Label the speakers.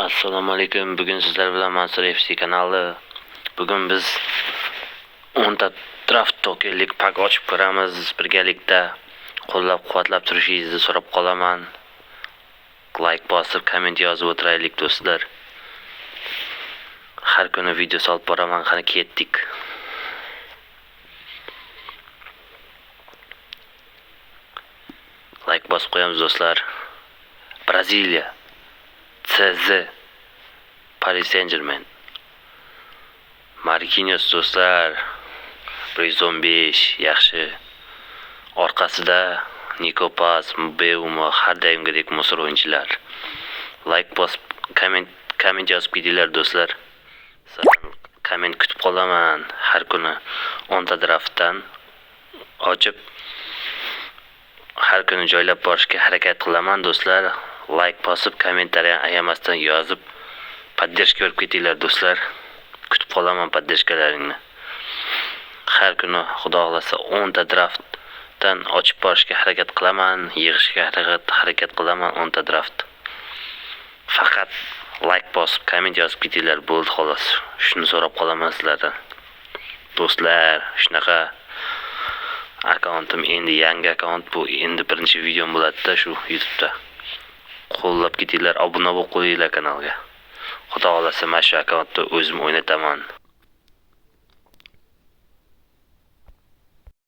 Speaker 1: Assalomu alaykum. Bugun sizlar bilan Mansur FC kanali. Bugun biz 10 ta draft tokenlik pak ochib ko'ramiz. Birgalikda qo'llab-quvvatlab turishingizni so'rab qolaman. Like bosib, komment yozib o'tiraylik do'stlar. Har kuni video solib boraman. Qani ketdik. Like bosib qo'yamiz do'stlar. Braziliya CZ Paris Saint-Germain. Marquinhos do'stlar 115 yaxshi. Orqasida Nico Paz, Mbeumo, har doimgidek musor o'yinchilar. Like bosib, komment yozib ketinglar do'stlar. Komment kutib qolaman. Har kuni 10 ta draftdan ochib har kuni joylab borishga harakat qilaman do'stlar. Like bosib, kommentariy ayamasdan yozib, podдержка berib ketinglar do'stlar. Kutib qolaman podдержкалаringni. Har kuni Xudo xolasa 10 ta draftdan ochib borishga harakat qilaman, yig'ishga harakat qilaman 10 ta draft. Faqat like bosib, komment yozib ketinglar bo'ldi xolos. Shuni so'rab qolaman sizlardan. Do'stlar, shunaqa akkauntim endi yangi akkaunt bu. Endi birinchi videom bo'ladi-da shu YouTube'da. Qo'llab ketinglar, obuna bo'lib qo'yinglar kanalga. Xudo xolasa mana shu akkauntda o'zim o'ynataman.